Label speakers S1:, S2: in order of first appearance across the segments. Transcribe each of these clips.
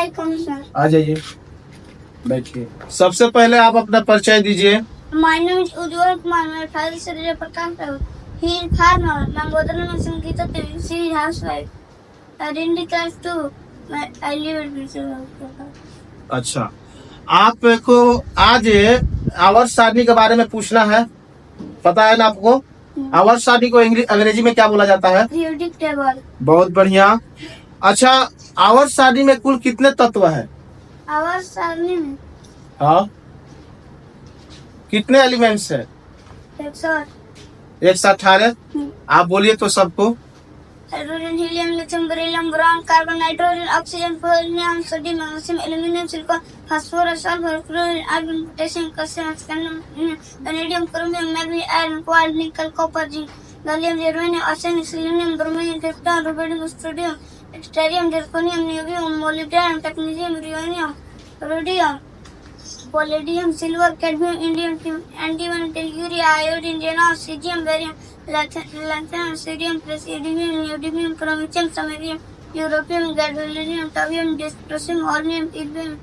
S1: आ जाइए, बैठिए। सबसे पहले आप अपना परिचय दीजिए।
S2: My name is Ujjwal Kumar. My father is Surya Prakash Rao. He is farmer. My mother name is Sangeeta Devi. She is housewife. I didn't class too. I live at Vishal.
S1: अच्छा, आपको आज आवर्त सारणी के बारे में पूछना है, पता है ना आपको? आवर्त सारणी को अंग्रेजी में क्या बोला जाता है?
S2: Periodic table.
S1: बहुत बढ़िया। अच्छा, आवर्त सारणी में कुल कितने तत्व है?
S2: आवर्त सारणी में
S1: हाँ, कितने एलिमेंट्स है? 118। आप बोलिए तो सबको।
S2: Hydrogen, helium, lithium, beryllium, boron, carbon, nitrogen, oxygen, potassium, sodium, magnesium, aluminium, silicon, phosphorus, sulphur, chlorine, argon, potassium, calcium, scandium, vanadium, chromium, manganese, iron, quartz, nickel, copper, zinc, gallium, germanium, arsenic, selenium, bromine, krypton, rubidium, strontium, yttrium, zirconium, niobium, molybdenum, technetium, ruthenium, rhodium, palladium, silver, cadmium, indium, antimony, tellurium, iodine, xenon, caesium, barium, lanthanum, cerium, praseodymium, neodymium, chromium, samarium, europium, gadolinium, terbium, dysprosium, holmium, erbium,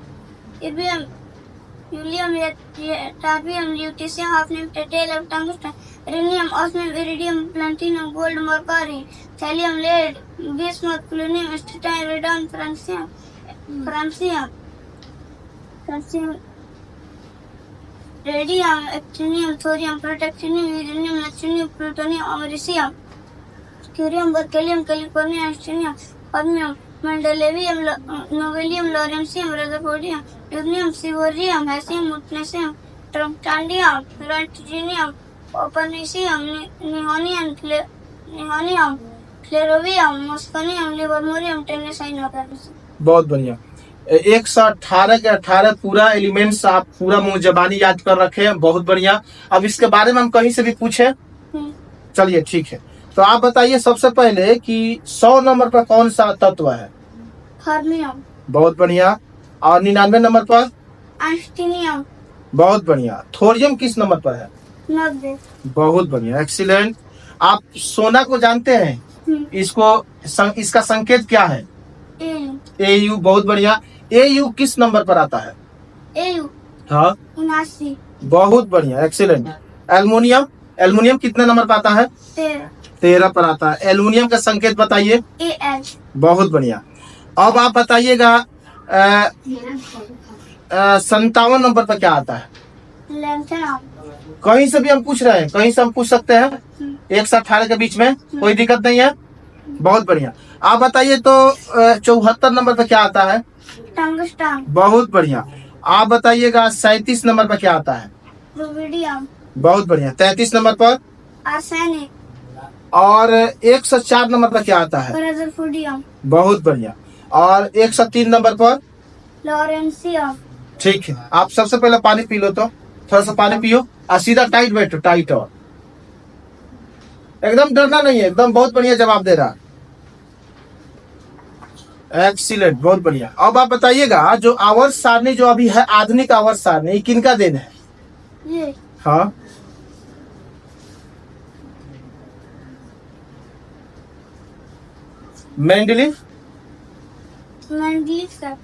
S2: यूलियम, टार्बियम, lutetium, hafnium, tantalum, tungsten, rhenium, osmium, iridium, platinum, gold, mercury, thallium, lead, bismuth, polonium, astatine, radon, francium, radium, actinium, thorium, protactinium, uranium, neptunium, plutonium, americium, curium, berkelium, californium, einsteinium, cadmium, mendelevium, nobelium, lawrencium, rutherfordium, uranium, seaborgium, hassium, meitnerium, darmstadtium, roentgenium, copernicium, nihonium, flerovium, moscovium, livermorium, tennessine वगैरह।
S1: बहुत बढ़िया। 118 के 18 पूरा elements आप पूरा मुंह जबानी याद कर रखे हैं, बहुत बढ़िया। अब इसके बारे में हम कहीं से भी पूछे? चलिए ठीक है, तो आप बताइए सबसे पहले कि 100 नंबर पर कौन सा तत्व है?
S2: फर्मियम।
S1: बहुत बढ़िया। और 99 नंबर पर?
S2: एस्टिनियम।
S1: बहुत बढ़िया। थोरियम किस नंबर पर है?
S2: 90।
S1: बहुत बढ़िया, एक्सीलेंट। आप सोना को जानते हैं? इसका संकेत क्या है? AU। बहुत बढ़िया। AU किस नंबर पर आता है?
S2: AU
S1: हाँ,
S2: 79।
S1: बहुत बढ़िया, एक्सीलेंट। एल्युमिनियम कितने नंबर पर आता है? 13 पर आता है। एल्युमिनियम का संकेत बताइए।
S2: AL।
S1: बहुत बढ़िया। अब आप बताइएगा 57 नंबर पर क्या आता है?
S2: लैंथेनम।
S1: कहीं से भी हम पूछ रहे हैं, कहीं से हम पूछ सकते हैं, 1 से 18 के बीच में, कोई दिक्कत नहीं है। बहुत बढ़िया। आप बताइए तो 74 नंबर पर क्या आता है?
S2: टंगस्टन।
S1: बहुत बढ़िया। आप बताइएगा 37 नंबर पर क्या आता है?
S2: रुबिडियम।
S1: बहुत बढ़िया। 33 नंबर पर?
S2: आर्सेनिक।
S1: और 104 नंबर पर क्या आता है?
S2: रदरफोर्डियम।
S1: बहुत बढ़िया। और 103 नंबर पर?
S2: लॉरेंसियम।
S1: ठीक है, आप सबसे पहले पानी पी लो, तो थोड़ा सा पानी पियो और सीधा टाइट बैठो, टाइट। और एकदम डरना नहीं है, एकदम बहुत बढ़िया जवाब दे रहा। एक्सीलेंट, बहुत बढ़िया। अब आप बताइएगा जो आवर्त सारणी जो अभी है, आधुनिक आवर्त सारणी, किनका देन है?
S2: ये
S1: हाँ, मेंडलीव
S2: का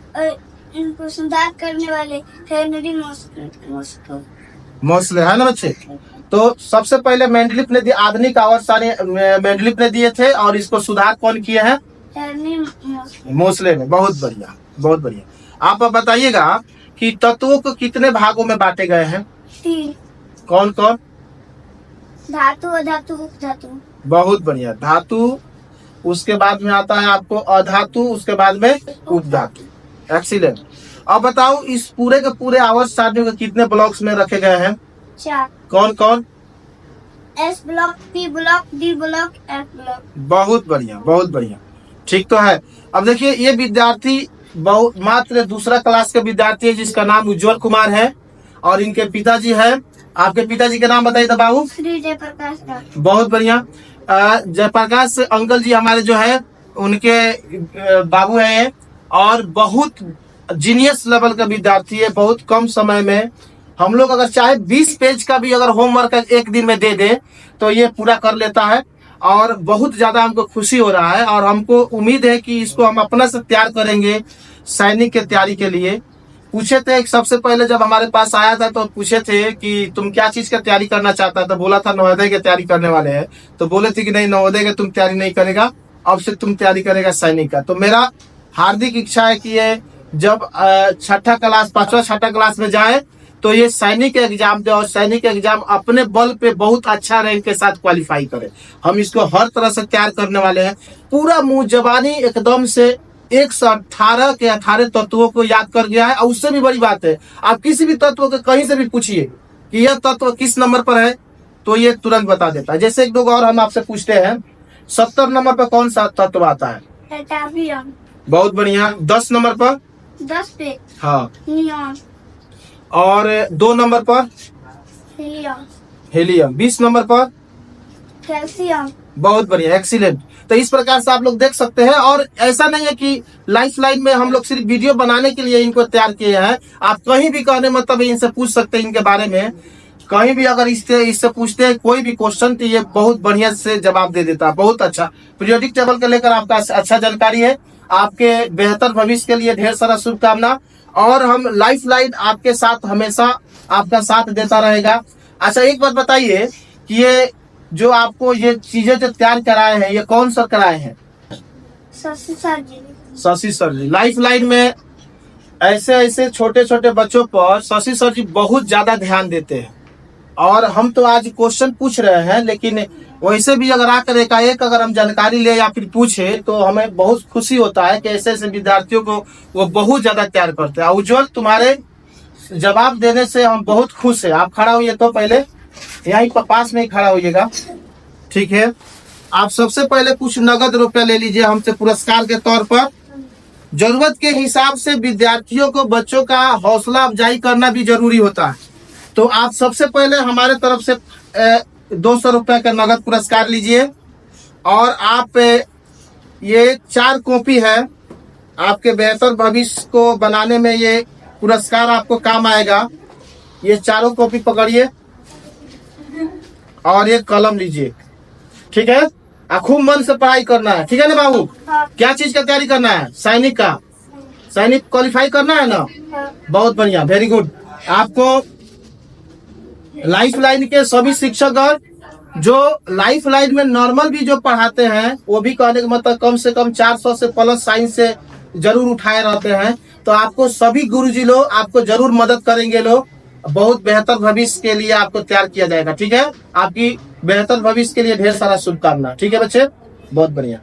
S2: इनको सुधार करने वाले हेनरी
S1: मोस्ले है ना बच्चे। तो सबसे पहले मेंडलीव ने दिया, आधुनिक आवर्त सारणी मेंडलीव ने दिए थे, और इसको सुधार कौन किए हैं? मोस्ले ने। बहुत बढ़िया, बहुत बढ़िया। आप बताइएगा कि तत्वों को कितने भागों में बांटे गए हैं?
S2: 3।
S1: कौन कौन?
S2: धातु, अधातु, उपधातु।
S1: बहुत बढ़िया। धातु, उसके बाद में आता है आपको अधातु, उसके बाद में उपधातु। एक्सीलेंट। अब बताओ इस पूरे के पूरे आवर्त सारणी को कितने ब्लॉक्स में रखे गए हैं?
S2: 4।
S1: कौन कौन?
S2: S block, P block, D block, F block.
S1: बहुत बढ़िया, बहुत बढ़िया। ठीक तो है। अब देखिए, ये विद्यार्थी बहुत मात्र दूसरा क्लास के विद्यार्थी है, जिसका नाम उज्जवल कुमार है, और इनके पिताजी है। आपके पिताजी का नाम बताइए तो बाबू।
S2: श्री जयप्रकाश राव।
S1: बहुत बढ़िया। जयप्रकाश अंकल जी हमारे जो है, उनके बाबू है, और बहुत जीनियस लेवल का विद्यार्थी है। बहुत कम समय में हम लोग अगर चाहे 20 पेज का भी अगर होमवर्क एक दिन में दे दे तो ये पूरा कर लेता है, और बहुत ज्यादा हमको खुशी हो रहा है, और हमको उम्मीद है कि इसको हम अपना से तैयार करेंगे, सैनिक की तैयारी के लिए। पूछे थे सबसे पहले जब हमारे पास आया था तो पूछे थे कि तुम क्या चीज का तैयारी करना चाहता है, तो बोला था नवोदय की तैयारी करने वाले हैं। तो बोले थे कि नहीं, नवोदय की तुम तैयारी नहीं करेगा, अब से तुम तैयारी करेगा सैनिक का। तो मेरा हार्दिक इच्छा है कि ये जब छठा क्लास, 5वां 6ठा क्लास में जाए तो ये सैनिक एग्जाम दे और सैनिक एग्जाम अपने बल पे बहुत अच्छा रैंक के साथ क्वालिफाई करे। हम इसको हर तरह से तैयार करने वाले हैं। पूरा मुंह जबानी एकदम से 118 के 18 तत्वों को याद कर गया है। और उससे भी बड़ी बात है, आप किसी भी तत्व को कहीं से भी पूछिए कि यह तत्व किस नंबर पर है तो ये तुरंत बता देता है। जैसे एक दो और हम आपसे पूछते हैं, 70 नंबर पर कौन सा तत्व आता है?
S2: पोटेशियम।
S1: बहुत बढ़िया। 10 नंबर पर?
S2: 10 पे
S1: हाँ।
S2: नियॉन।
S1: और 2 नंबर पर?
S2: हीलियम।
S1: हीलियम। 20 नंबर पर?
S2: कैल्शियम।
S1: बहुत बढ़िया, एक्सीलेंट। तो इस प्रकार से आप लोग देख सकते हैं। और ऐसा नहीं है कि लाइफ लाइन में हम लोग सिर्फ वीडियो बनाने के लिए इनको तैयार किए हैं। आप कहीं भी कहने मतलब इनसे पूछ सकते हैं इनके बारे में। कहीं भी अगर इससे पूछते हैं कोई भी क्वेश्चन तो ये बहुत बढ़िया से जवाब दे देता है। बहुत अच्छा पीरियोडिक टेबल को लेकर आपका अच्छा जानकारी है। आपके बेहतर भविष्य के लिए ढेर सारा शुभकामना। और हम लाइफ लाइन आपके साथ हमेशा आपका साथ देता रहेगा। अच्छा, एक बात बताइए कि ये जो आपको ये चीजें जो तैयार कराए हैं, ये कौन सर कराए हैं?
S2: शशि सर जी।
S1: शशि सर जी। लाइफ लाइन में ऐसे ऐसे छोटे छोटे बच्चों पर शशि सर जी बहुत ज्यादा ध्यान देते हैं। और हम तो आज क्वेश्चन पूछ रहे हैं, लेकिन वैसे भी अगर आकर एकाएक अगर हम जानकारी ले या फिर पूछे तो हमें बहुत खुशी होता है कि ऐसे ऐसे विद्यार्थियों को वो बहुत ज्यादा तैयार करते हैं। उज्जवल, तुम्हारे जवाब देने से हम बहुत खुश है। आप खड़ा होइए, तो पहले यहीं पास में ही खड़ा होइएगा, ठीक है? आप सबसे पहले कुछ नगद रुपया ले लीजिए हमसे पुरस्कार के तौर पर। जरूरत के हिसाब से विद्यार्थियों को, बच्चों का हौसला अफजाई करना भी जरूरी होता है। तो आप सबसे पहले हमारे तरफ से 200 रुपया का नगद पुरस्कार लीजिए। और आप ये 4 कॉपी है, आपके बेहतर भविष्य को बनाने में ये पुरस्कार आपको काम आएगा। ये चारों कॉपी पकड़िए और एक कलम लीजिए, ठीक है? खूब मन से पढ़ाई करना है, ठीक है ना बाबू?
S2: हाँ।
S1: क्या चीज का तैयारी करना है? सैनिक का। सैनिक क्वालिफाई करना है ना?
S2: हाँ।
S1: बहुत बढ़िया, वेरी गुड। आपको लाइफ लाइन के सभी शिक्षकगण जो लाइफ लाइन में नॉर्मल भी जो पढ़ाते हैं, वो भी कहने का मतलब कम से कम 400 से प्लस साइंस से जरूर उठाए रहते हैं। तो आपको सभी गुरुजी लोग आपको जरूर मदद करेंगे। लोग बहुत बेहतर भविष्य के लिए आपको तैयार किया जाएगा, ठीक है? आपकी बेहतर भविष्य के लिए ढेर सारा शुभकामना, ठीक है बच्चे? बहुत बढ़िया।